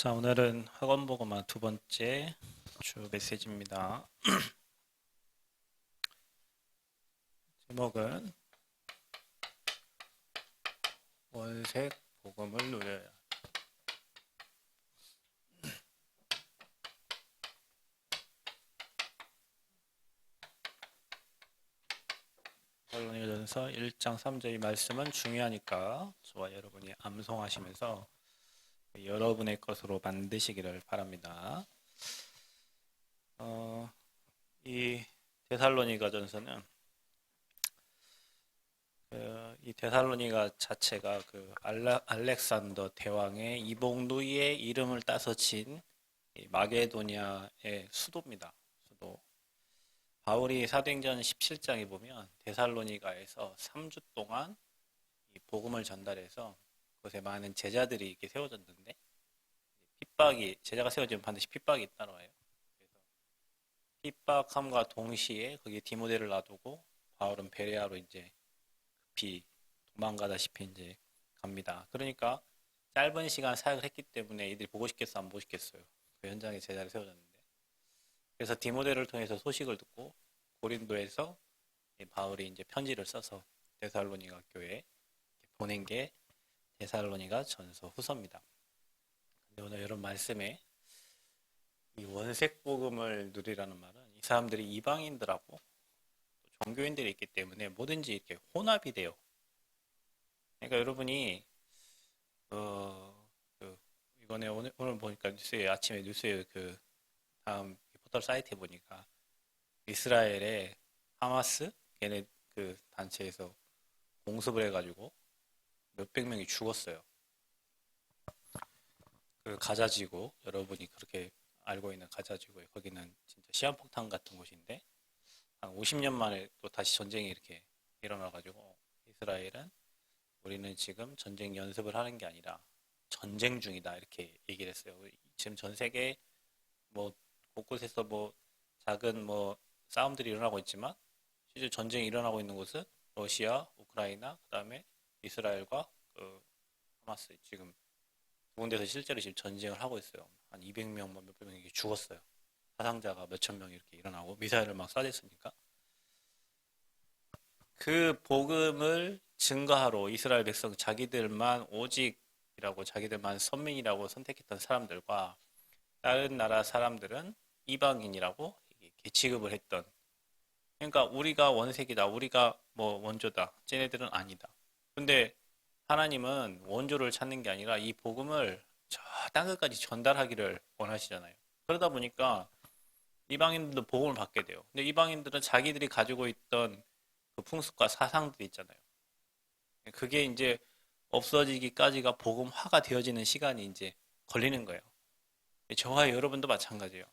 자, 오늘은 학원보고마 두 번째 주 메시지입니다. 제목은 원색 복음을 누려야. 데살로니가전서 1장 3절 이 말씀은 중요하니까 저와 여러분이 암송하시면서 여러분의 것으로 만드시기를 바랍니다. 이 데살로니가전서는 이 데살로니가 자체가 알렉산더 대왕의 이복누이의 이름을 따서 진 마게도니아의 수도입니다. 수도. 바울이 사도행전 17장에 보면 데살로니가에서 3주 동안 이 복음을 전달해서 그곳에 많은 제자들이 이렇게 세워졌는데 제자가 세워지면 반드시 핍박이 따라와요. 그래서 핍박함과 동시에 거기에 디모데를 놔두고 바울은 베레아로 이제 급히 도망가다시피 이제 갑니다. 그러니까 짧은 시간 사역을 했기 때문에 이들이 보고 싶겠어 안 보고 싶겠어요. 그 현장에 제자를 세워졌는데 그래서 디모데를 통해서 소식을 듣고 고린도에서 바울이 이제 편지를 써서 데살로니가 교회에 보낸 게 데살로니가 전서 후서입니다. 근데 오늘 이런 말씀에 이 원색 복음을 누리라는 말은 이 사람들이 이방인들하고 종교인들이 있기 때문에 뭐든지 이렇게 혼합이 돼요. 그러니까 여러분이 이번에 오늘 보니까 아침에 뉴스에 그 다음 포털 사이트에 보니까 이스라엘의 하마스 걔네 그 단체에서 공습을 해가지고 몇백 명이 죽었어요. 그 가자지구 여러분이 그렇게 알고 있는 가자지구에 거기는 진짜 시한폭탄 같은 곳인데 한 50년 만에 또 다시 전쟁이 이렇게 일어나가지고 이스라엘은 우리는 지금 전쟁 연습을 하는 게 아니라 전쟁 중이다 이렇게 얘기를 했어요. 지금 전 세계 뭐 곳곳에서 뭐 작은 뭐 싸움들이 일어나고 있지만 실제 전쟁이 일어나고 있는 곳은 러시아, 우크라이나, 그다음에 이스라엘과 그 하마스 지금 두 군데서 실제로 지금 전쟁을 하고 있어요. 한 200명, 몇백 명이 죽었어요. 사상자가 몇천 명 이렇게 일어나고 미사일을 막 쏴댔으니까 그 복음을 증거하러 이스라엘 백성 자기들만 오직이라고 자기들만 선민이라고 선택했던 사람들과 다른 나라 사람들은 이방인이라고 취급을 했던 그러니까 우리가 원색이다 우리가 뭐 원조다 쟤네들은 아니다 근데 하나님은 원조를 찾는 게 아니라 이 복음을 저 땅끝까지 전달하기를 원하시잖아요. 그러다 보니까 이방인들도 복음을 받게 돼요. 근데 이방인들은 자기들이 가지고 있던 그 풍습과 사상들이 있잖아요. 그게 이제 없어지기까지가 복음화가 되어지는 시간이 이제 걸리는 거예요. 저와 여러분도 마찬가지예요.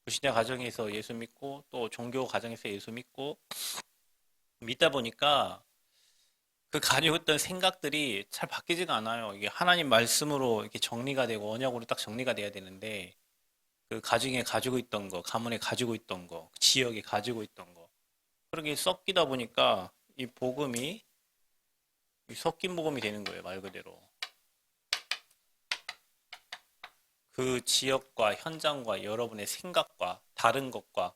불신자 가정에서 예수 믿고 또 종교 가정에서 예수 믿다 보니까 그 가지고 있던 생각들이 잘 바뀌지가 않아요. 이게 하나님 말씀으로 이렇게 정리가 되고 언약으로 딱 정리가 돼야 되는데 그 가정에 가지고 있던 거, 가문에 가지고 있던 거, 지역에 가지고 있던 거 그렇게 섞이다 보니까 이 복음이 섞인 복음이 되는 거예요, 말 그대로. 그 지역과 현장과 여러분의 생각과 다른 것과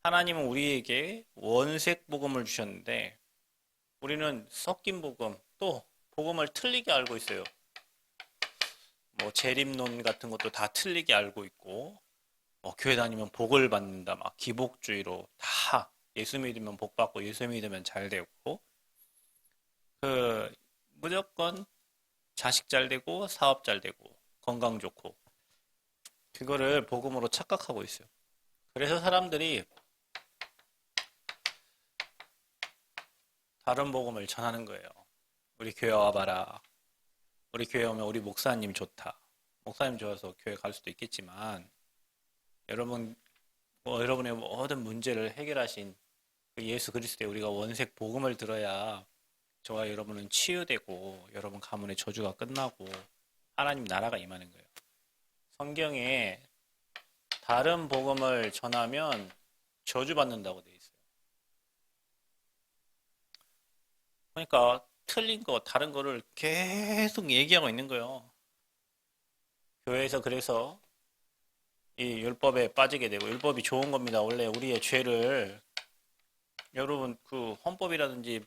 하나님은 우리에게 원색 복음을 주셨는데 우리는 섞인 복음 또 복음을 틀리게 알고 있어요. 뭐 재림론 같은 것도 다 틀리게 알고 있고 교회 다니면 복을 받는다 막 기복주의로 다 예수 믿으면 복 받고 예수 믿으면 잘 되고 그 무조건 자식 잘 되고 사업 잘 되고 건강 좋고 그거를 복음으로 착각하고 있어요. 그래서 사람들이 다른 복음을 전하는 거예요. 우리 교회 와봐라. 우리 교회 오면 우리 목사님 좋다. 목사님 좋아서 교회 갈 수도 있겠지만 여러분의 모든 문제를 해결하신 그 예수 그리스도의 우리가 원색 복음을 들어야 저와 여러분은 치유되고 여러분 가문의 저주가 끝나고 하나님 나라가 임하는 거예요. 성경에 다른 복음을 전하면 저주받는다고 돼 있어요. 그러니까 틀린 거, 다른 거를 계속 얘기하고 있는 거예요. 교회에서 그래서 이 율법에 빠지게 되고, 율법이 좋은 겁니다. 원래 우리의 죄를, 여러분 그 헌법이라든지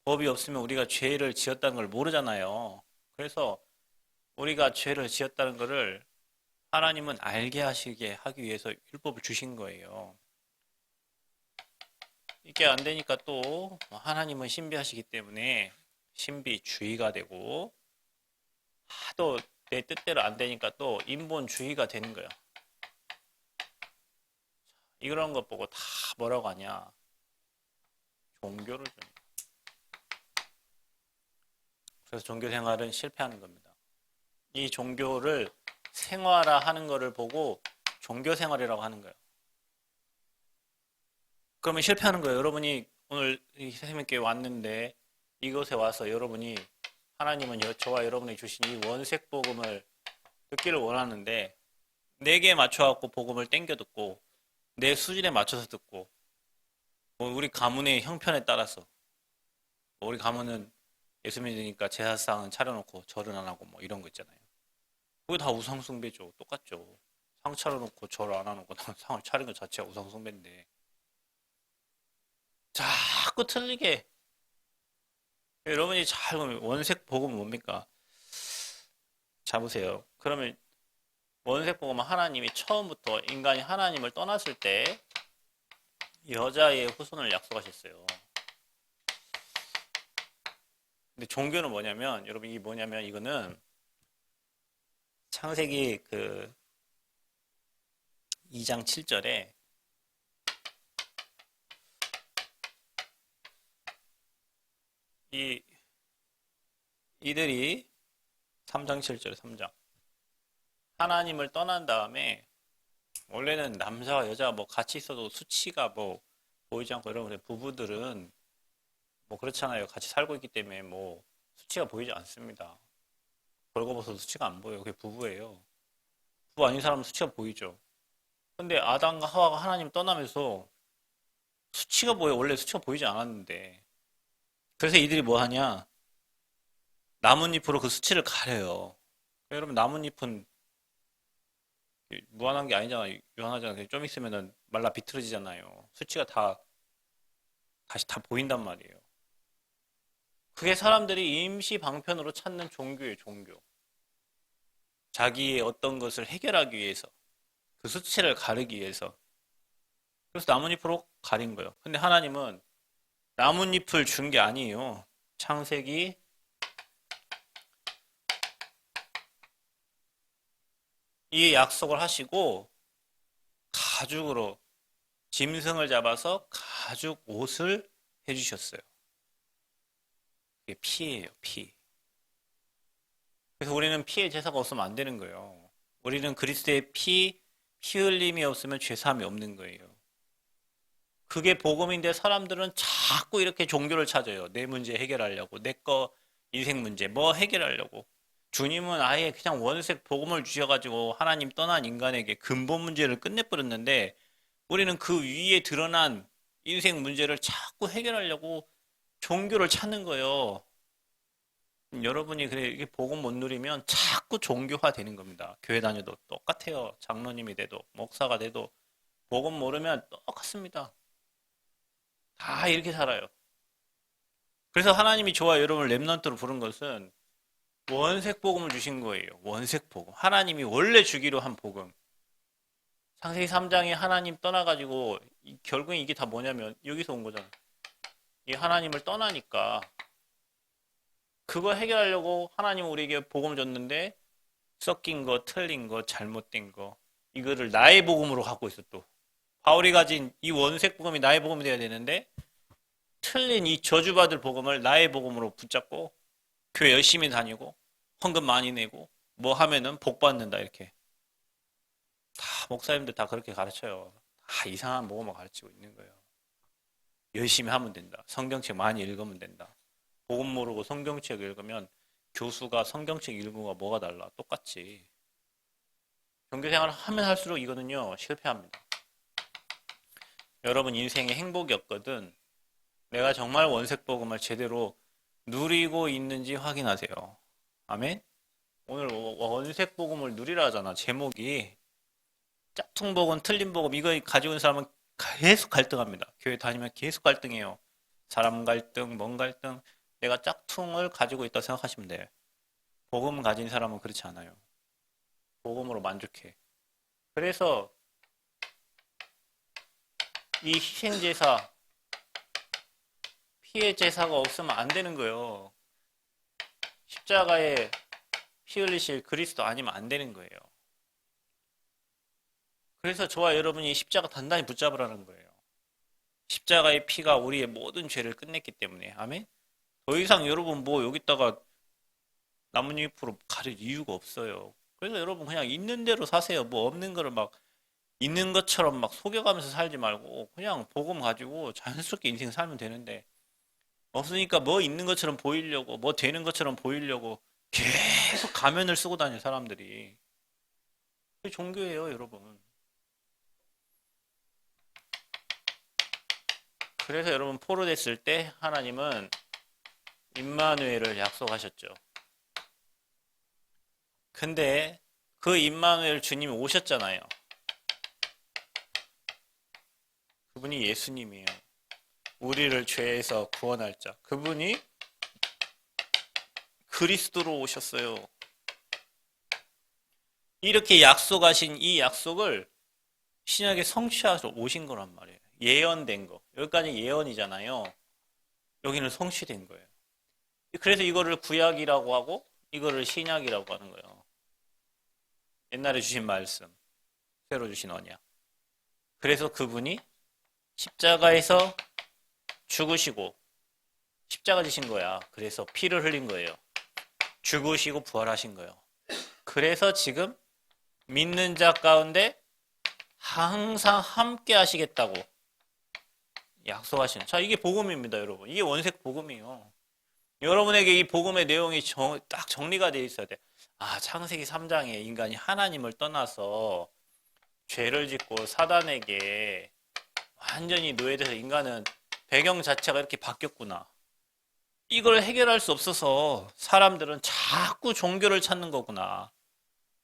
법이 없으면 우리가 죄를 지었다는 걸 모르잖아요. 그래서 우리가 죄를 지었다는 것을 하나님은 알게 하시게 하기 위해서 율법을 주신 거예요. 이게 안 되니까 또 하나님은 신비하시기 때문에 신비주의가 되고, 또 내 뜻대로 안 되니까 또 인본주의가 되는 거예요. 이런 것 보고 다 뭐라고 하냐? 종교를 줍니다. 그래서 종교 생활은 실패하는 겁니다. 이 종교를 생활화하는 것을 보고 종교 생활이라고 하는 거예요. 그러면 실패하는 거예요. 여러분이 오늘 이 선생님께 왔는데 이곳에 와서 여러분이 하나님은 저와 여러분이 주신 이 원색 복음을 듣기를 원하는데 내게 맞춰갖고 복음을 땡겨 듣고 내 수준에 맞춰서 듣고 우리 가문의 형편에 따라서 우리 가문은 예수 믿으니까 제사상은 차려놓고 절은 안 하고 뭐 이런 거 있잖아요. 그게 다 우상숭배죠. 똑같죠. 상 차려놓고 절 안 하고 상을 차리는 것 자체가 우상숭배인데 자꾸 틀리게. 여러분이 잘 보면 원색 복음은 뭡니까? 잡으세요. 그러면 원색 복음은 하나님이 처음부터 인간이 하나님을 떠났을 때 여자의 후손을 약속하셨어요. 근데 종교는 뭐냐면, 여러분 이게 뭐냐면, 이거는 창세기 그 2장 7절에 이들이 3장 7절 3장 하나님을 떠난 다음에 원래는 남자와 여자가 뭐 같이 있어도 수치가 뭐 보이지 않고 여러분 부부들은 뭐 그렇잖아요. 같이 살고 있기 때문에 뭐 수치가 보이지 않습니다. 벌거벗어도 수치가 안 보여요. 그게 부부예요. 부부 아닌 사람은 수치가 보이죠. 근데 아담과 하와가 하나님 떠나면서 수치가 보여. 원래 수치가 보이지 않았는데. 그래서 이들이 뭐 하냐? 나뭇잎으로 그 수치를 가려요. 여러분 나뭇잎은 무한한 게 아니잖아요. 유한하잖아요. 좀 있으면은 말라 비틀어지잖아요. 수치가 다시 다 보인단 말이에요. 그게 사람들이 임시 방편으로 찾는 종교예요, 종교. 자기의 어떤 것을 해결하기 위해서, 그 수치를 가르기 위해서. 그래서 나뭇잎으로 가린 거예요. 근데 하나님은 나뭇잎을 준 게 아니에요. 창세기 2의 약속을 하시고 가죽으로 짐승을 잡아서 가죽 옷을 해주셨어요. 그게 피예요, 피. 그래서 우리는 피의 제사가 없으면 안 되는 거예요. 우리는 그리스도의 피 흘림이 없으면 죄사함이 없는 거예요. 그게 복음인데 사람들은 자꾸 이렇게 종교를 찾아요. 내 문제 해결하려고, 내 거 인생 문제 뭐 해결하려고. 주님은 아예 그냥 원색 복음을 주셔가지고 하나님 떠난 인간에게 근본 문제를 끝내버렸는데 우리는 그 위에 드러난 인생 문제를 자꾸 해결하려고 종교를 찾는 거예요. 여러분이 그래 이게 복음 못 누리면 자꾸 종교화 되는 겁니다. 교회 다녀도 똑같아요. 장로님이 돼도 목사가 돼도 복음 모르면 똑같습니다. 다 이렇게 살아요. 그래서 하나님이 저와 여러분을 렘넌트로 부른 것은 원색 복음을 주신 거예요. 원색 복음. 하나님이 원래 주기로 한 복음. 창세기 3장에 하나님 떠나가지고 결국엔 이게 다 뭐냐면 여기서 온 거잖아. 이 하나님을 떠나니까 그거 해결하려고 하나님은 우리에게 복음을 줬는데 섞인 거, 틀린 거, 잘못된 거 이거를 나의 복음으로 갖고 있어 또. 바울이 가진 이 원색 복음이 나의 복음이 돼야 되는데 틀린 이 저주받을 복음을 나의 복음으로 붙잡고 교회 열심히 다니고 헌금 많이 내고 뭐 하면은 복 받는다 이렇게. 다 목사님들 다 그렇게 가르쳐요. 다 이상한 복음을 가르치고 있는 거예요. 열심히 하면 된다. 성경책 많이 읽으면 된다. 복음 모르고 성경책 읽으면 교수가 성경책 읽은 거가 뭐가 달라? 똑같지. 종교생활을 하면 할수록 이거는요 실패합니다. 여러분 인생에 행복이 없거든 내가 정말 원색 복음을 제대로 누리고 있는지 확인하세요. 아멘? 오늘 원색 복음을 누리라 하잖아. 제목이 짝퉁 복음, 틀린 복음 이거 가지고 있는 사람은 계속 갈등합니다. 교회 다니면 계속 갈등해요. 사람 갈등, 뭔 갈등. 내가 짝퉁을 가지고 있다고 생각하시면 돼. 복음 가진 사람은 그렇지 않아요. 복음으로 만족해. 그래서 이 희생제사, 피해 제사가 없으면 안 되는 거예요. 십자가에 피 흘리실 그리스도 아니면 안 되는 거예요. 그래서 저와 여러분이 십자가 단단히 붙잡으라는 거예요. 십자가의 피가 우리의 모든 죄를 끝냈기 때문에. 아멘? 더 이상 여러분 뭐 여기다가 나뭇잎으로 가릴 이유가 없어요. 그래서 여러분 그냥 있는 대로 사세요. 뭐 없는 거를 막 있는 것처럼 막 속여가면서 살지 말고 그냥 복음 가지고 자연스럽게 인생 살면 되는데 없으니까 뭐 있는 것처럼 보이려고 뭐 되는 것처럼 보이려고 계속 가면을 쓰고 다니는 사람들이 그게 종교예요, 여러분. 그래서 여러분 포로됐을 때 하나님은 임마누엘을 약속하셨죠. 근데 그 임마누엘 주님이 오셨잖아요. 그분이 예수님이에요. 우리를 죄에서 구원할 자. 그분이 그리스도로 오셨어요. 이렇게 약속하신 이 약속을 신약에 성취하러 오신 거란 말이에요. 예언된 거. 여기까지 예언이잖아요. 여기는 성취된 거예요. 그래서 이거를 구약이라고 하고 이거를 신약이라고 하는 거예요. 옛날에 주신 말씀, 새로 주신 언약. 그래서 그분이 십자가에서 죽으시고 십자가 지신 거야. 그래서 피를 흘린 거예요. 죽으시고 부활하신 거예요. 그래서 지금 믿는 자 가운데 항상 함께 하시겠다고 약속하신. 자, 이게 복음입니다, 여러분. 이게 원색 복음이에요. 여러분에게 이 복음의 내용이 딱 정리가 되어 있어야 돼. 아, 창세기 3장에 인간이 하나님을 떠나서 죄를 짓고 사단에게 완전히 노예돼서 인간은 배경 자체가 이렇게 바뀌었구나. 이걸 해결할 수 없어서 사람들은 자꾸 종교를 찾는 거구나.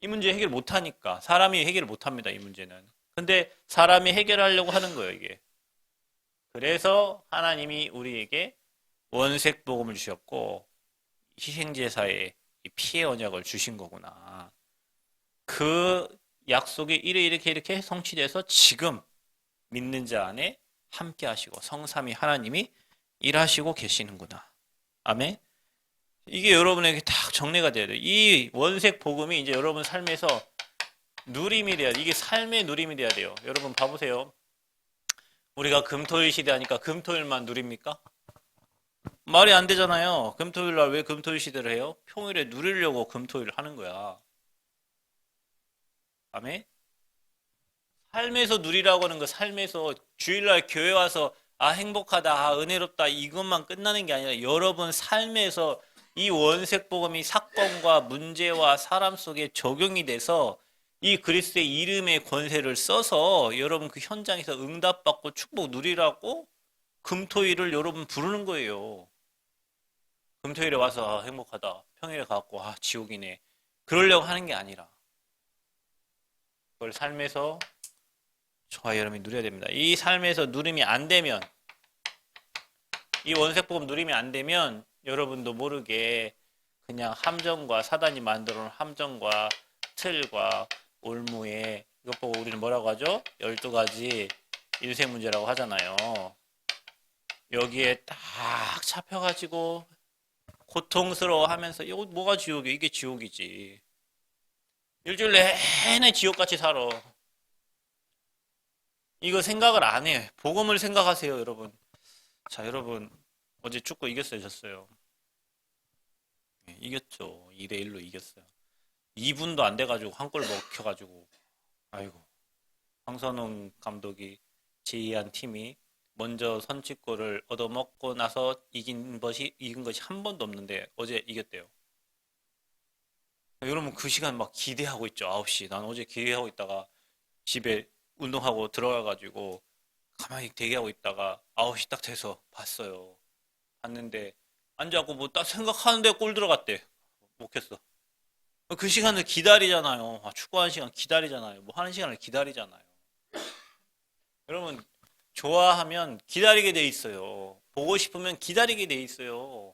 이 문제 해결 못하니까. 사람이 해결 못합니다, 이 문제는. 근데 사람이 해결하려고 하는 거예요, 이게. 그래서 하나님이 우리에게 원색 복음을 주셨고 희생제사의 피의 언약을 주신 거구나. 그 약속이 이렇게 성취돼서 지금 믿는 자 안에 함께 하시고 성삼위 하나님이 일하시고 계시는구나. 아멘. 이게 여러분에게 딱 정리가 돼야 돼요. 이 원색 복음이 이제 여러분 삶에서 누림이 돼야 돼요. 이게 삶의 누림이 돼야 돼요. 여러분 봐보세요. 우리가 금토일 시대 하니까 금토일만 누립니까? 말이 안 되잖아요. 금토일 날 왜 금토일 시대를 해요? 평일에 누리려고 금토일 하는 거야. 아멘? 삶에서 누리라고 하는 거 삶에서 주일날 교회 와서 아 행복하다, 아 은혜롭다 이것만 끝나는 게 아니라 여러분 삶에서 이 원색 복음이 사건과 문제와 사람 속에 적용이 돼서 이 그리스도의 이름의 권세를 써서 여러분 그 현장에서 응답받고 축복 누리라고 금토일을 여러분 부르는 거예요. 금토일에 와서 아, 행복하다. 평일에 가고 아 지옥이네. 그러려고 하는 게 아니라 그걸 삶에서 저와 여러분이 누려야 됩니다. 이 삶에서 누림이 안 되면 이 원색복음 누림이 안 되면 여러분도 모르게 그냥 함정과 사단이 만들어 놓은 함정과 틀과 올무에 이것 보고 우리는 뭐라고 하죠? 12가지 인생 문제라고 하잖아요. 여기에 딱 잡혀가지고 고통스러워하면서 이거 뭐가 지옥이야? 이게 지옥이지. 일주일 내내 지옥같이 살아. 이거 생각을 안 해. 복음을 생각하세요, 여러분. 자, 여러분. 어제 축구 이겼어요, 졌어요? 네, 이겼죠. 2대1로 이겼어요. 2분도 안 돼가지고 한 골 먹혀가지고. 아이고. 황선홍 감독이 제의한 팀이 먼저 선취골을 얻어먹고 나서 이긴 것이 한 번도 없는데 어제 이겼대요. 여러분 그 시간 막 기대하고 있죠. 9시. 난 어제 기대하고 있다가 집에 운동하고 들어가가지고 가만히 대기하고 있다가 9시 딱 돼서 봤어요. 봤는데 앉아갖고 뭐 딱 생각하는데 골 들어갔대. 못 했어. 그 시간을 기다리잖아요. 축구하는 시간 기다리잖아요. 뭐 하는 시간을 기다리잖아요. 여러분, 좋아하면 기다리게 돼 있어요. 보고 싶으면 기다리게 돼 있어요.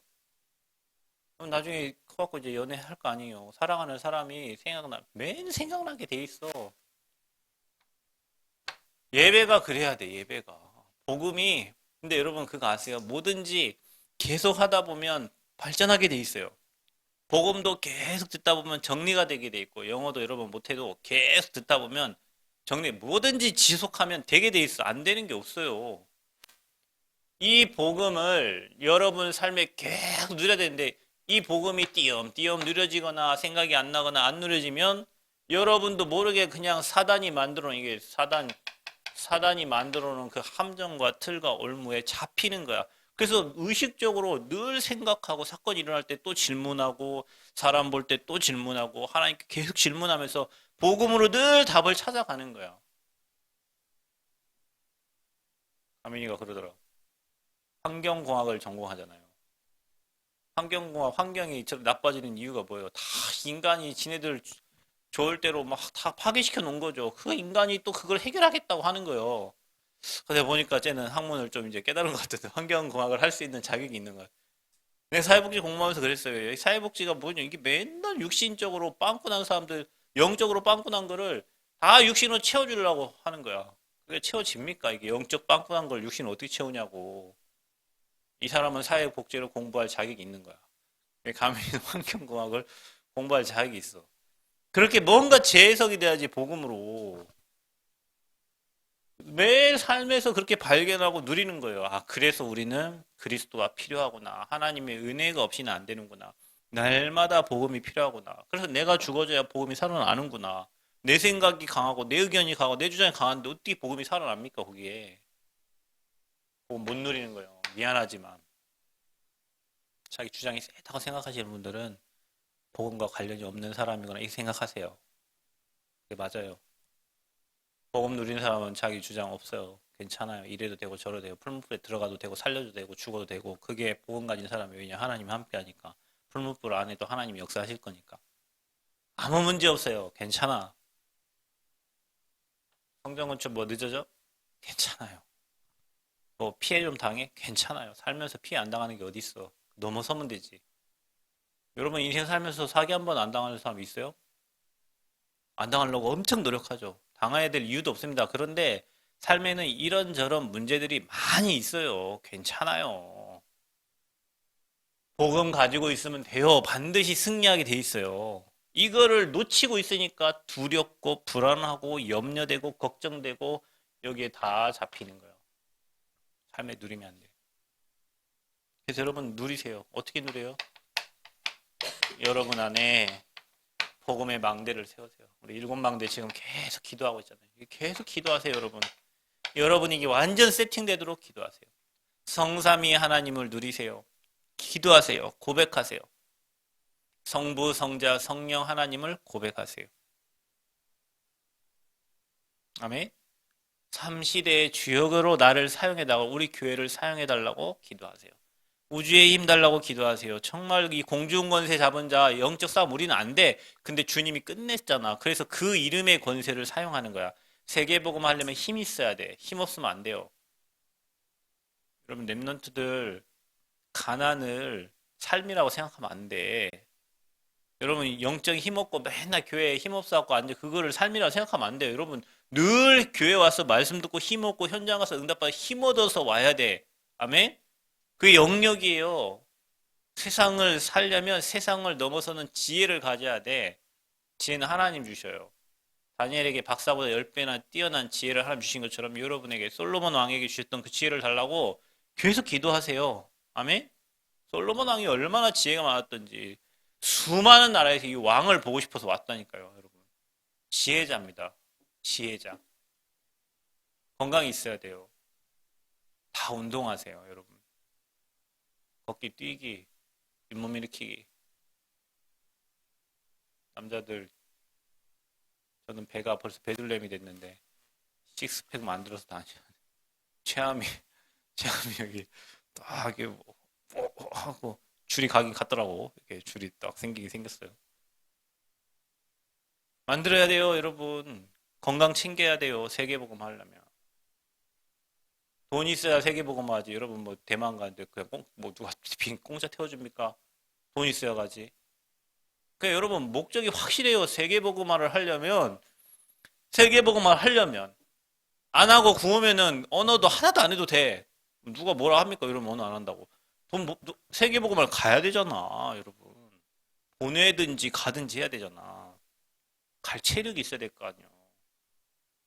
그럼 나중에 커갖고 이제 연애할 거 아니에요. 사랑하는 사람이 매일 생각나게 돼 있어. 예배가 그래야 돼, 예배가. 복음이, 근데 여러분 그거 아세요? 뭐든지 계속 하다 보면 발전하게 돼 있어요. 복음도 계속 듣다 보면 정리가 되게 돼 있고, 영어도 여러분 못해도 계속 듣다 보면 뭐든지 지속하면 되게 돼 있어. 안 되는 게 없어요. 이 복음을 여러분 삶에 계속 누려야 되는데, 이 복음이 띄엄띄엄 누려지거나 생각이 안 나거나 안 누려지면 여러분도 모르게 그냥 사단이 만들어 놓은 그 함정과 틀과 올무에 잡히는 거야. 그래서 의식적으로 늘 생각하고 사건이 일어날 때 또 질문하고 사람 볼 때 또 질문하고 하나님께 계속 질문하면서 복음으로 늘 답을 찾아가는 거야. 아민이가 그러더라. 환경공학을 전공하잖아요. 환경이 나빠지는 이유가 뭐예요? 다 인간이 지네들 좋을 대로 막 다 파괴시켜 놓은 거죠. 그 인간이 또 그걸 해결하겠다고 하는 거예요. 근데 보니까 쟤는 학문을 좀 이제 깨달은 것 같아서 환경공학을 할 수 있는 자격이 있는 거예요. 내가 사회복지 공부하면서 그랬어요. 사회복지가 뭐냐? 이게 맨날 육신적으로 빵꾸 난 사람들, 영적으로 빵꾸 난 거를 다 육신으로 채워주려고 하는 거야. 그게 채워집니까? 이게 영적 빵꾸 난 걸 육신으로 어떻게 채우냐고. 이 사람은 사회복지를 공부할 자격이 있는 거야. 감히 환경공학을 공부할 자격이 있어. 그렇게 뭔가 재해석이 돼야지 복음으로. 매일 삶에서 그렇게 발견하고 누리는 거예요. 그래서 우리는 그리스도가 필요하구나. 하나님의 은혜가 없이는 안 되는구나. 날마다 복음이 필요하구나. 그래서 내가 죽어져야 복음이 살아나는구나. 내 생각이 강하고 내 의견이 강하고 내 주장이 강한데 어떻게 복음이 살아납니까, 거기에. 복음 못 누리는 거예요. 미안하지만. 자기 주장이 세다고 생각하시는 분들은 복음과 관련이 없는 사람이거나 이렇게 생각하세요. 그게 맞아요. 복음 누리는 사람은 자기 주장 없어요. 괜찮아요. 이래도 되고 저래도 되고 풀무불에 들어가도 되고 살려도 되고 죽어도 되고 그게 복음 가진 사람이 왜냐 하나님이 함께 하니까 풀무불 안에도 하나님이 역사하실 거니까 아무 문제 없어요. 괜찮아. 성전건축 뭐 늦어져? 괜찮아요. 뭐 피해 좀 당해? 괜찮아요. 살면서 피해 안 당하는 게 어디 있어? 넘어서면 되지. 여러분 인생 살면서 사기 한 번 안 당하는 사람 있어요? 안 당하려고 엄청 노력하죠. 당해야 될 이유도 없습니다. 그런데 삶에는 이런저런 문제들이 많이 있어요. 괜찮아요. 복음 가지고 있으면 돼요. 반드시 승리하게 돼 있어요. 이거를 놓치고 있으니까 두렵고 불안하고 염려되고 걱정되고 여기에 다 잡히는 거예요. 삶에 누리면 안 돼요. 그래서 여러분 누리세요. 어떻게 누려요? 여러분 안에 복음의 망대를 세우세요. 우리 일곱 망대 지금 계속 기도하고 있잖아요. 계속 기도하세요, 여러분. 여러분이 이게 완전 세팅되도록 기도하세요. 성삼위 하나님을 누리세요. 기도하세요. 고백하세요. 성부, 성자, 성령 하나님을 고백하세요. 아멘. 3시대의 주역으로 나를 사용해달라고 우리 교회를 사용해달라고 기도하세요. 우주의 힘 달라고 기도하세요. 정말 이 공중 권세 잡은 자 영적 싸움 우리는 안 돼. 근데 주님이 끝냈잖아. 그래서 그 이름의 권세를 사용하는 거야. 세계복음 하려면 힘 있어야 돼. 힘 없으면 안 돼요. 여러분 랩런트들 가난을 삶이라고 생각하면 안 돼. 여러분 영적 힘없고 맨날 교회에 힘없어갖고 앉아 그거를 삶이라고 생각하면 안 돼요. 여러분 늘 교회 와서 말씀 듣고 힘없고 현장 가서 응답받아 힘 얻어서 와야 돼. 아멘? 그게 영역이에요. 세상을 살려면 세상을 넘어서는 지혜를 가져야 돼. 지혜는 하나님 주셔요. 다니엘에게 박사보다 10배나 뛰어난 지혜를 하나님 주신 것처럼 여러분에게 솔로몬 왕에게 주셨던 그 지혜를 달라고 계속 기도하세요. 아멘? 솔로몬 왕이 얼마나 지혜가 많았던지 수많은 나라에서 이 왕을 보고 싶어서 왔다니까요, 여러분. 지혜자입니다. 지혜자. 건강이 있어야 돼요. 다 운동하세요, 여러분. 걷기, 뛰기, 잇몸 일으키기. 남자들 저는 배가 벌써 베들렘이 됐는데 식스팩 만들어서 다녀요. 체함이 체함이 여기 딱 이렇게 하고 줄이 가긴 갔더라고. 이렇게 줄이 딱 생기긴 생겼어요. 만들어야 돼요, 여러분. 건강 챙겨야 돼요, 세계복음 하려면. 돈 있어야 세계복음 하지. 여러분 뭐 대만 가는데 그냥 뭐 누가 비행 공짜 태워줍니까? 돈 있어야 가지. 그러니까 여러분 목적이 확실해요. 세계복음화를 하려면 세계복음화를 하려면 안 하고 구우면은 언어도 하나도 안 해도 돼. 누가 뭐라 합니까? 이러면 언어 안 한다고. 세계복음화를 가야 되잖아, 여러분. 보내든지 가든지 해야 되잖아. 갈 체력이 있어야 될 거 아니야.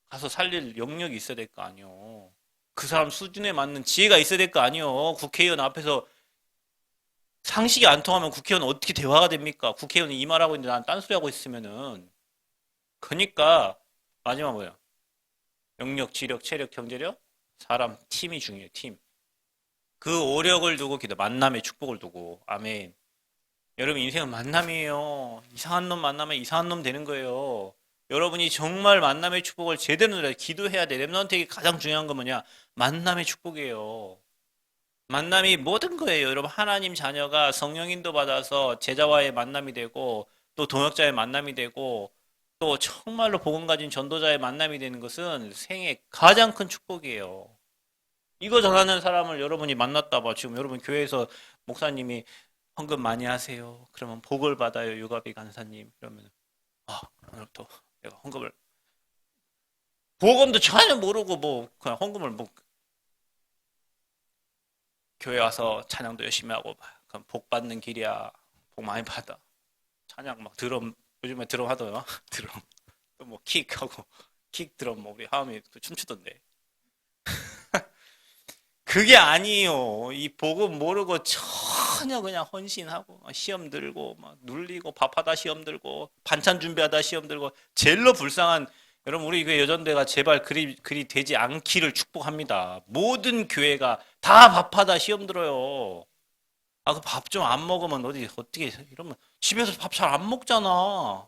가서 살릴 영역이 있어야 될 거 아니요. 그 사람 수준에 맞는 지혜가 있어야 될 거 아니요. 국회의원 앞에서 상식이 안 통하면 국회의원 어떻게 대화가 됩니까? 국회의원이 이 말하고 있는데 난 딴소리 하고 있으면은. 그러니까 마지막 뭐야? 영역, 지력, 체력, 경제력, 사람, 팀이 중요해요. 팀. 그 오력을 두고 기도, 만남의 축복을 두고. 아멘. 여러분 인생은 만남이에요. 이상한 놈 만나면 이상한 놈 되는 거예요. 여러분이 정말 만남의 축복을 제대로 누려야 기도해야 돼. 렘넌트에게 가장 중요한 건 뭐냐? 만남의 축복이에요. 만남이 모든 거예요. 여러분 하나님 자녀가 성령 인도 받아서 제자와의 만남이 되고 또 동역자의 만남이 되고 또 정말로 복음 가진 전도자의 만남이 되는 것은 생애 가장 큰 축복이에요. 이거 전하는 사람을 여러분이 만났다 봐. 지금 여러분 교회에서 목사님이 헌금 많이 하세요. 그러면 복을 받아요. 유가비 간사님. 그러면 오늘부터 내가 헌금을 복음도 전혀 모르고 뭐 그냥 헌금을 뭐 교회 와서 찬양도 열심히 하고 그럼 복 받는 길이야. 복 많이 받아. 찬양 막 드럼 요즘에 드럼 하더라. 드럼 또 뭐 킥하고 킥 드럼 뭐 우리 하음이 춤추던데. 그게 아니에요. 이 복음 모르고 전혀 그냥 헌신하고 시험 들고 막 눌리고 밥하다 시험 들고 반찬 준비하다 시험 들고 제일로 불쌍한 여러분 우리 교회 여전대가 제발 그리 되지 않기를 축복합니다. 모든 교회가 다 밥하다 시험 들어요. 그 밥 좀 안 먹으면 어떻게 이러면 집에서 밥 잘 안 먹잖아.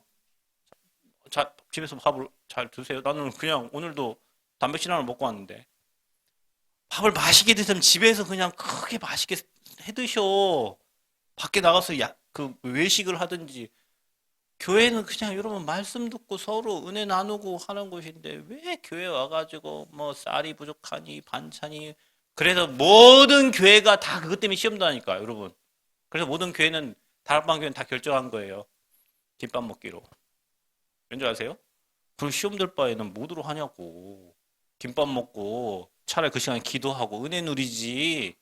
집에서 밥을 잘 드세요? 나는 그냥 오늘도 단백질 하나 먹고 왔는데 밥을 맛있게 드시면 집에서 그냥 크게 맛있게 해 드셔. 밖에 나가서 그 외식을 하든지 교회는 그냥 여러분 말씀 듣고 서로 은혜 나누고 하는 곳인데 왜 교회 와가지고 뭐 쌀이 부족하니 반찬이 그래서 모든 교회가 다 그것 때문에 시험도 하니까 여러분. 그래서 모든 교회는 다락방 교회는 다 결정한 거예요. 김밥 먹기로. 왠지 아세요? 그럼 시험 될 바에는 뭐로 하냐고. 김밥 먹고 차라리 그 시간에 기도하고 은혜 누리지.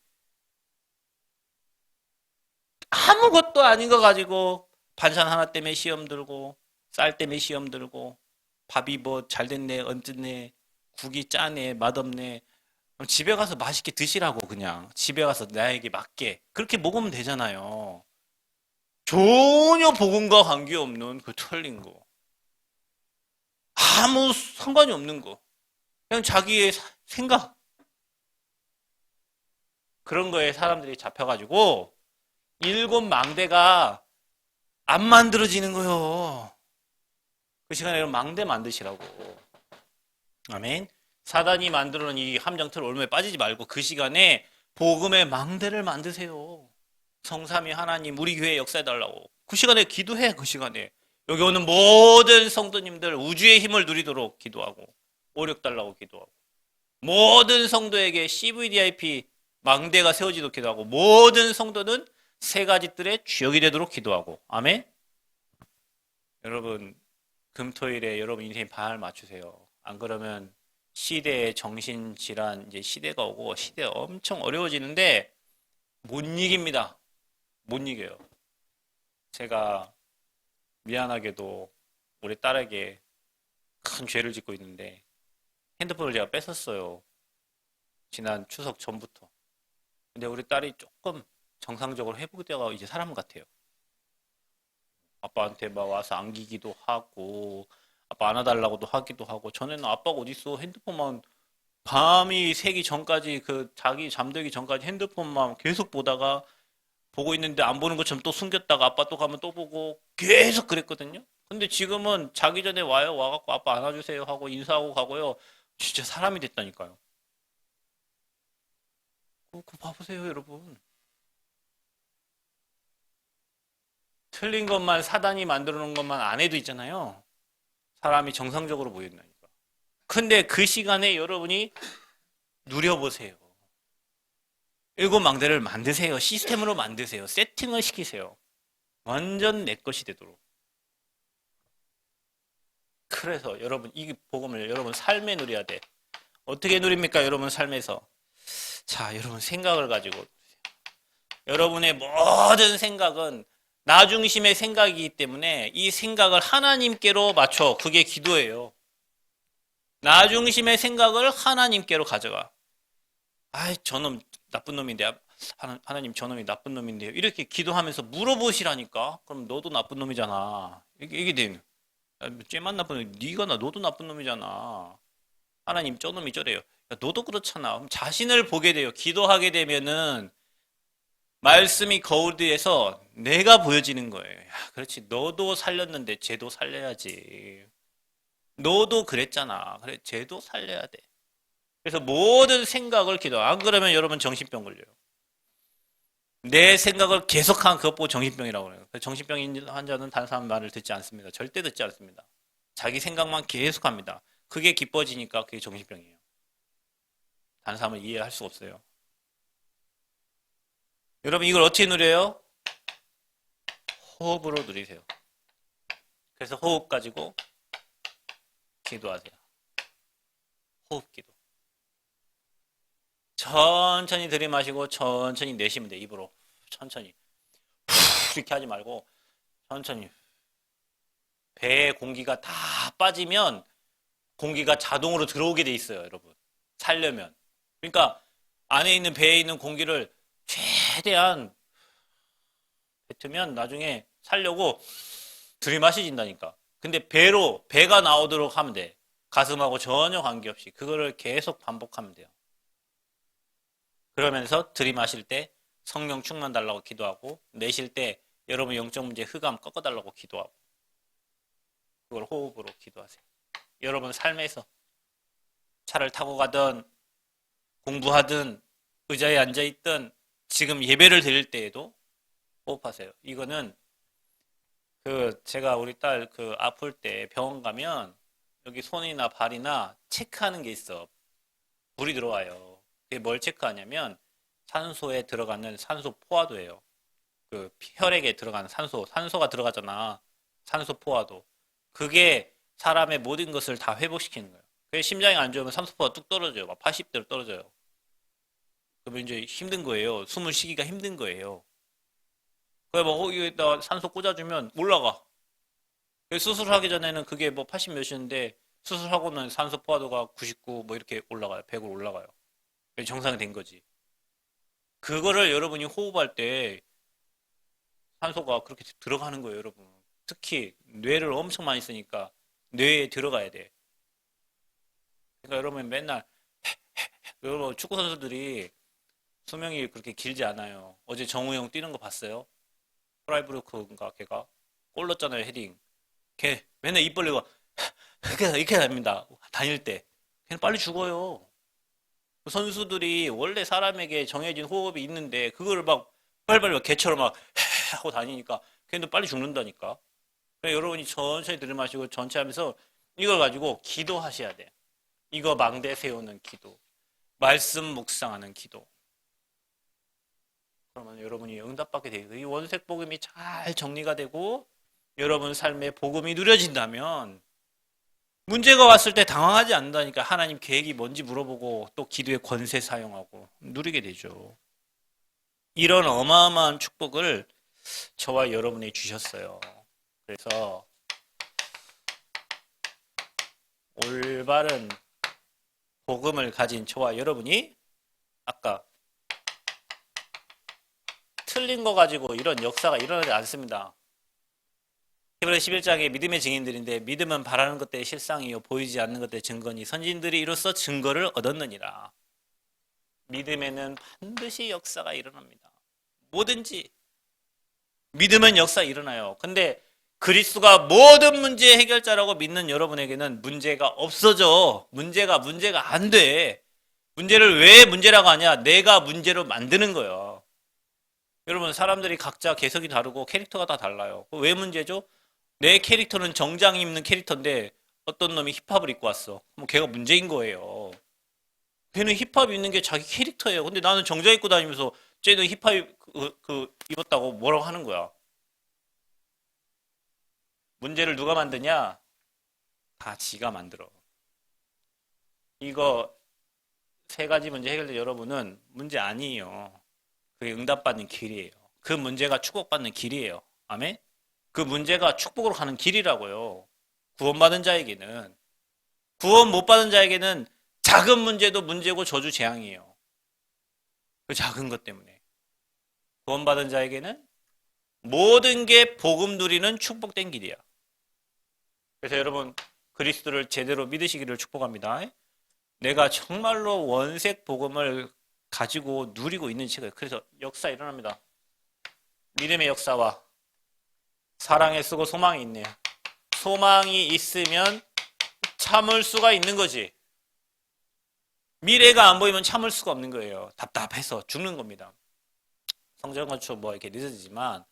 아무것도 아닌 거 가지고 반찬 하나 때문에 시험 들고 쌀 때문에 시험 들고 밥이 뭐 잘 됐네 얹었네 국이 짜네 맛없네 그럼 집에 가서 맛있게 드시라고 그냥 집에 가서 나에게 맞게 그렇게 먹으면 되잖아요. 전혀 복음과 관계없는 그 틀린 거 아무 상관이 없는 거 그냥 자기의 생각 그런 거에 사람들이 잡혀가지고 일곱 망대가 안 만들어지는 거요. 그 시간에 여러분 망대 만드시라고. 아멘. 사단이 만들어 놓은 이 함정틀 올무에 빠지지 말고 그 시간에 복음의 망대를 만드세요. 성삼위 하나님 우리 교회에 역사해 달라고. 그 시간에 기도해. 그 시간에. 여기 오는 모든 성도님들 우주의 힘을 누리도록 기도하고 오력 달라고 기도하고 모든 성도에게 CVDIP 망대가 세워지도록 기도하고 모든 성도는 세 가지 뜰의 주역이 되도록 기도하고 아멘. 여러분 금토일에 여러분 인생 반을 맞추세요. 안 그러면 시대의 정신질환 이제 시대가 오고 시대 엄청 어려워지는데 못 이깁니다. 못 이겨요. 제가 미안하게도 우리 딸에게 큰 죄를 짓고 있는데 핸드폰을 제가 뺏었어요. 지난 추석 전부터. 근데 우리 딸이 조금 정상적으로 회복되어 이제 사람 같아요. 아빠한테 막 와서 안기기도 하고 아빠 안아달라고도 하기도 하고 전에는 아빠가 어딨어 핸드폰만 밤이 새기 전까지 그 자기 잠들기 전까지 핸드폰만 계속 보다가 보고 있는데 안 보는 것처럼 또 숨겼다가 아빠 또 가면 또 보고 계속 그랬거든요. 근데 지금은 자기 전에 와요. 와갖고 아빠 안아주세요 하고 인사하고 가고요. 진짜 사람이 됐다니까요. 그거 봐보세요 여러분. 틀린 것만 사단이 만들어 놓은 것만 안 해도 있잖아요. 사람이 정상적으로 보인다니까. 근데 그 시간에 여러분이 누려보세요. 일곱 망대를 만드세요. 시스템으로 만드세요. 세팅을 시키세요. 완전 내 것이 되도록. 그래서 여러분 이 복음을 여러분 삶에 누려야 돼. 어떻게 누립니까? 여러분 삶에서. 자, 여러분 생각을 가지고 여러분의 모든 생각은 나 중심의 생각이기 때문에 이 생각을 하나님께로 맞춰. 그게 기도예요. 나 중심의 생각을 하나님께로 가져가. 아이, 저놈 나쁜 놈인데. 하나님 저놈이 나쁜 놈인데요. 이렇게 기도하면서 물어보시라니까. 그럼 너도 나쁜 놈이잖아. 이게 되는. 쟤만 나쁜 놈이 네가 너도 나쁜 놈이잖아. 하나님 저놈이 저래요. 야, 너도 그렇잖아. 그럼 자신을 보게 돼요. 기도하게 되면은 말씀이 거울 뒤에서 내가 보여지는 거예요. 야, 그렇지. 너도 살렸는데 쟤도 살려야지. 너도 그랬잖아. 그래, 쟤도 살려야 돼. 그래서 모든 생각을 기도. 안 그러면 여러분 정신병 걸려요. 내 생각을 계속한 그것 보고 정신병이라고 해요. 정신병인 환자는 다른 사람 말을 듣지 않습니다. 절대 듣지 않습니다. 자기 생각만 계속합니다. 그게 기뻐지니까 그게 정신병이에요. 다른 사람을 이해할 수 없어요. 여러분 이걸 어떻게 누려요? 호흡으로 누리세요. 그래서 호흡 가지고 기도하세요. 호흡 기도. 천천히 들이마시고 천천히 내쉬면 돼. 입으로 천천히 이렇게 하지 말고 천천히. 배에 공기가 다 빠지면 공기가 자동으로 들어오게 돼 있어요. 여러분 살려면. 그러니까 안에 있는 배에 있는 공기를 최대한 뱉으면 나중에 살려고 들이마시진다니까. 근데 배가 나오도록 하면 돼. 가슴하고 전혀 관계없이 그거를 계속 반복하면 돼요. 그러면서 들이마실 때 성령 충만 달라고 기도하고, 내쉴 때 여러분 영적 문제 흑암 꺾어달라고 기도하고, 그걸 호흡으로 기도하세요. 여러분 삶에서 차를 타고 가든 공부하든 의자에 앉아있든 지금 예배를 드릴 때에도 호흡하세요. 이거는 제가 우리 딸 아플 때 병원 가면 여기 손이나 발이나 체크하는 게 있어. 물이 들어와요. 그게 뭘 체크하냐면 산소에 들어가는 산소 포화도예요. 혈액에 들어가는 산소가 들어가잖아. 산소 포화도. 그게 사람의 모든 것을 다 회복시키는 거예요. 그래서 심장이 안 좋으면 산소 포화가 뚝 떨어져요. 막 80대로 떨어져요. 그러면 이제 힘든 거예요. 숨을 쉬기가 힘든 거예요. 그래 뭐 여기다 산소 꽂아주면 올라가. 수술하기 전에는 그게 뭐 80 몇이었는데 수술하고는 산소 포화도가 99 뭐 이렇게 올라가요. 100으로 올라가요. 정상이 된 거지. 그거를 여러분이 호흡할 때 산소가 그렇게 들어가는 거예요, 여러분. 특히 뇌를 엄청 많이 쓰니까 뇌에 들어가야 돼. 그러니까 여러분 맨날 여러분 축구 선수들이 수명이 그렇게 길지 않아요. 어제 정우영 뛰는 거 봤어요? 프라이브루크인가 걔가 골 넣었잖아요, 헤딩. 걔 맨날 입 벌리고 이렇게 다닙니다. 다닐 때. 걔는 빨리 죽어요. 선수들이 원래 사람에게 정해진 호흡이 있는데 그거를 막 빨리빨리 개처럼 막 하고 다니니까 걔는 빨리 죽는다니까. 그래서 여러분이 천천히 들이마시고 전체 하면서 이걸 가지고 기도하셔야 돼. 이거 망대 세우는 기도. 말씀 묵상하는 기도. 그러면 여러분이 응답받게 돼요. 이 원색 복음이 잘 정리가 되고 여러분 삶에 복음이 누려진다면 문제가 왔을 때 당황하지 않는다니까. 하나님 계획이 뭔지 물어보고 또 기도의 권세 사용하고 누리게 되죠. 이런 어마어마한 축복을 저와 여러분이 주셨어요. 그래서 올바른 복음을 가진 저와 여러분이 아까 틀린 거 가지고 이런 역사가 일어나지 않습니다. 히브리서 11장의 믿음의 증인들인데 믿음은 바라는 것들의 실상이요 보이지 않는 것들의 증거니 선진들이 이로써 증거를 얻었느니라. 믿음에는 반드시 역사가 일어납니다. 뭐든지 믿으면 역사 일어나요. 근데 그리스도가 모든 문제의 해결자라고 믿는 여러분에게는 문제가 없어져. 문제가 안 돼. 문제를 왜 문제라고 하냐? 내가 문제로 만드는 거예요. 여러분 사람들이 각자 개성이 다르고 캐릭터가 다 달라요. 왜 문제죠? 내 캐릭터는 정장 입는 캐릭터인데 어떤 놈이 힙합을 입고 왔어. 뭐 걔가 문제인 거예요. 걔는 힙합 입는 게 자기 캐릭터예요. 근데 나는 정장 입고 다니면서 쟤는 힙합 입었다고 뭐라고 하는 거야. 문제를 누가 만드냐? 다 지가 만들어. 이거 세 가지 문제 해결될 여러분은 문제 아니에요. 그게 응답받는 길이에요. 그 문제가 축복받는 길이에요. 아멘? 그 문제가 축복으로 가는 길이라고요. 구원받은 자에게는. 구원 못 받은 자에게는 작은 문제도 문제고 저주 재앙이에요. 그 작은 것 때문에. 구원받은 자에게는 모든 게 복음 누리는 축복된 길이야. 그래서 여러분 그리스도를 제대로 믿으시기를 축복합니다. 내가 정말로 원색 복음을 가지고 누리고 있는 시간. 그래서 역사 일어납니다. 믿음의 역사와 사랑에 쓰고 소망이 있네요. 소망이 있으면 참을 수가 있는 거지. 미래가 안 보이면 참을 수가 없는 거예요. 답답해서 죽는 겁니다. 성전 건축 뭐 이렇게 늦어지지만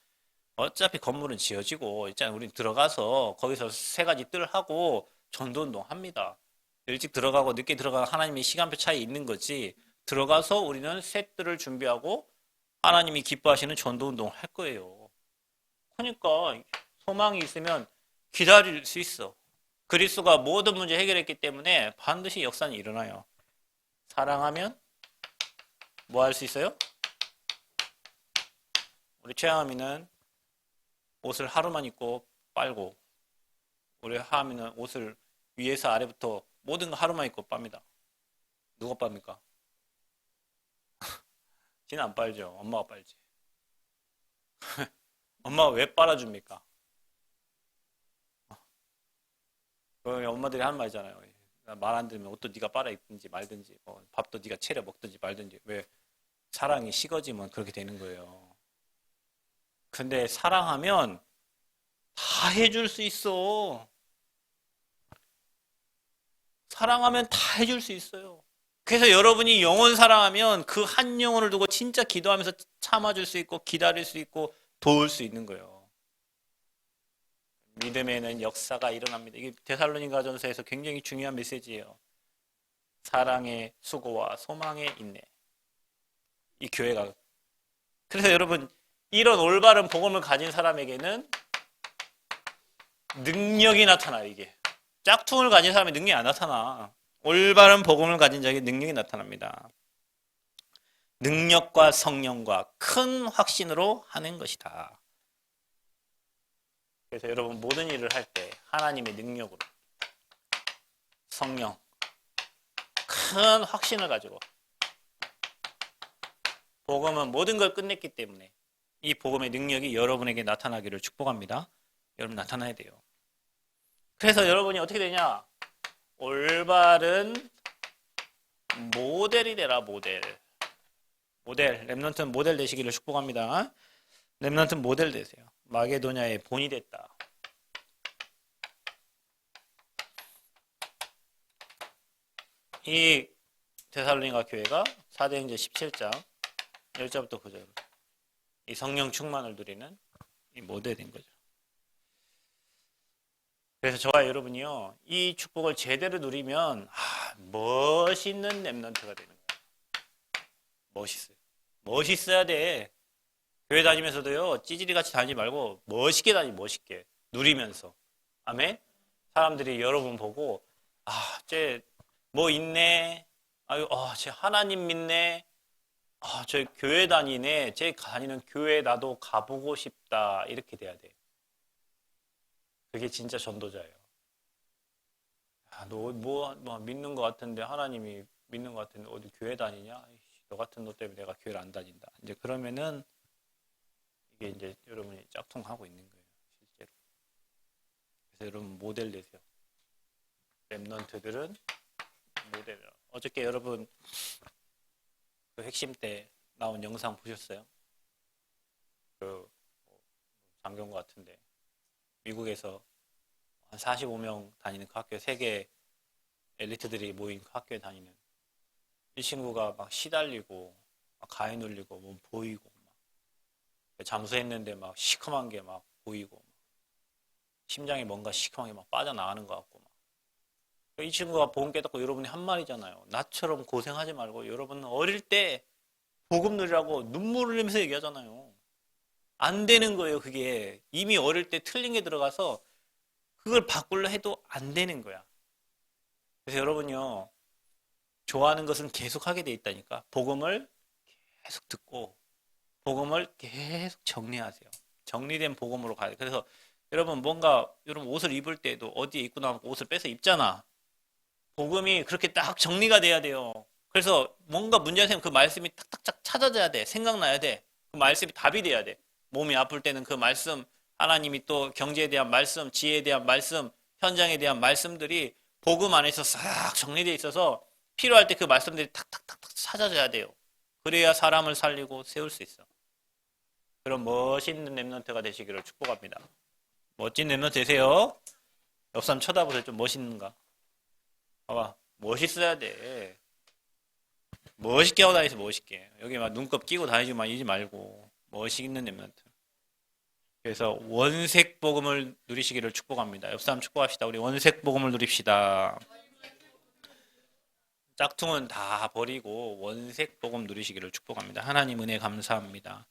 어차피 건물은 지어지고 있잖아요. 우린 들어가서 거기서 세 가지 뜰 하고 전도운동 합니다. 일찍 들어가고 늦게 들어가고 하나님의 시간표 차이 있는 거지. 들어가서 우리는 새 뜰을 준비하고 하나님이 기뻐하시는 전도운동을 할 거예요. 그러니까 소망이 있으면 기다릴 수 있어. 그리스도가 모든 문제 해결했기 때문에 반드시 역사는 일어나요. 사랑하면 뭐 할 수 있어요? 우리 최하미는 옷을 하루만 입고 빨고, 우리 하미는 옷을 위에서 아래부터 모든 거 하루만 입고 빱니다. 누가 빱니까? 지는 안 빨죠. 엄마가 빨지. 엄마가 왜 빨아줍니까? 엄마들이 하는 말이잖아요. 말 안 들으면 옷도 네가 빨아 입든지 말든지, 밥도 네가 차려 먹든지 말든지. 왜 사랑이 식어지면 그렇게 되는 거예요. 근데 사랑하면 다 해줄 수 있어. 사랑하면 다 해줄 수 있어요. 그래서 여러분이 영혼 사랑하면 그 한 영혼을 두고 진짜 기도하면서 참아줄 수 있고 기다릴 수 있고 도울 수 있는 거예요. 믿음에는 역사가 일어납니다. 이게 데살로니가전서에서 굉장히 중요한 메시지예요. 사랑의 수고와 소망의 인내. 이 교회가. 그래서 여러분 이런 올바른 복음을 가진 사람에게는 능력이 나타나요. 이게 짝퉁을 가진 사람의 능력이 안 나타나. 올바른 복음을 가진 자에게 능력이 나타납니다. 능력과 성령과 큰 확신으로 하는 것이다. 그래서 여러분 모든 일을 할 때 하나님의 능력으로 성령 큰 확신을 가지고 복음은 모든 걸 끝냈기 때문에 이 복음의 능력이 여러분에게 나타나기를 축복합니다. 여러분 나타나야 돼요. 그래서 여러분이 어떻게 되냐? 올바른 모델이 되라. 모델. 렘넌트 모델 되시기를 축복합니다. 렘넌트 모델 되세요. 마게도냐의 본이 됐다. 이 데살로니가 교회가 사도행전 17장 10절부터 9절 이 성령 충만을 누리는 이 모델인 거죠. 그래서 저와 여러분이요 이 축복을 제대로 누리면 멋있는 렘넌트가 되는 거예요. 멋있어요. 멋있어야 돼. 교회 다니면서도요 찌질이 같이 다니지 말고 멋있게 다니. 멋있게 누리면서. 아멘. 사람들이 여러분 보고 쟤 뭐 있네. 아유, 쟤 하나님 믿네. 저 교회 다니네. 쟤 다니는 교회 나도 가보고 싶다. 이렇게 돼야 돼. 그게 진짜 전도자예요. 너 뭐 믿는 것 같은데 하나님이 믿는 것 같은데 어디 교회 다니냐? 너 같은 너 때문에 내가 교회를 안 다닌다. 이제 그러면은 이게 이제 여러분이 짝퉁하고 있는 거예요. 실제로. 그래서 여러분 모델 되세요. 렘넌트들은 모델. 어저께 여러분 그 핵심 때 나온 영상 보셨어요? 그 장교인 것 같은데 미국에서 한 45명 다니는 그 학교 세계 엘리트들이 모인 그 학교에 다니는 이 친구가 막 시달리고 막 가해 눌리고 몸 보이고 막 잠수했는데 막 시커먼 게 막 보이고 막 심장에 뭔가 시커먼 게 막 빠져나가는 것 같고 막 이 친구가 복음 깨닫고 여러분이 한 말이잖아요. 나처럼 고생하지 말고 여러분은 어릴 때 복음 누리라고 눈물 흘리면서 얘기하잖아요. 안 되는 거예요, 그게. 이미 어릴 때 틀린 게 들어가서 그걸 바꾸려 해도 안 되는 거야. 그래서 여러분요, 좋아하는 것은 계속 하게 돼 있다니까. 복음을 계속 듣고, 복음을 계속 정리하세요. 정리된 복음으로 가야 돼. 그래서 여러분 뭔가, 여러분 옷을 입을 때도 어디에 입고 나면 옷을 빼서 입잖아. 복음이 그렇게 딱 정리가 돼야 돼요. 그래서 뭔가 문제가 생기면 그 말씀이 탁탁탁 찾아져야 돼. 생각나야 돼. 그 말씀이 답이 돼야 돼. 몸이 아플 때는 그 말씀, 하나님이 또 경제에 대한 말씀, 지혜에 대한 말씀, 현장에 대한 말씀들이 복음 안에서 싹 정리되어 있어서 필요할 때 그 말씀들이 탁탁탁탁 찾아져야 돼요. 그래야 사람을 살리고 세울 수 있어. 그런 멋있는 랩런트가 되시기를 축복합니다. 멋진 랩런트 되세요. 옆 사람 쳐다보세요. 좀 멋있는가? 봐봐. 멋있어야 돼. 멋있게 하고 다니세요. 멋있게. 여기 막 눈곱 끼고 다니지 말고 멋있는 랩런트. 그래서 원색 복음을 누리시기를 축복합니다. 옆 사람 축복합시다. 우리 원색 복음을 누립시다. 짝퉁은 다 버리고 원색 복음 누리시기를 축복합니다. 하나님 은혜 감사합니다.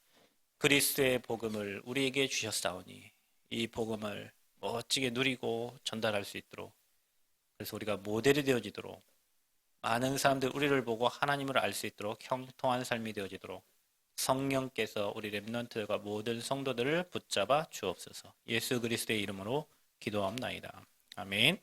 그리스도의 복음을 우리에게 주셨사오니 이 복음을 멋지게 누리고 전달할 수 있도록, 그래서 우리가 모델이 되어지도록, 많은 사람들 우리를 보고 하나님을 알 수 있도록 형통한 삶이 되어지도록 성령께서 우리 렘넌트들과 모든 성도들을 붙잡아 주옵소서. 예수 그리스도의 이름으로 기도합나이다. 아멘.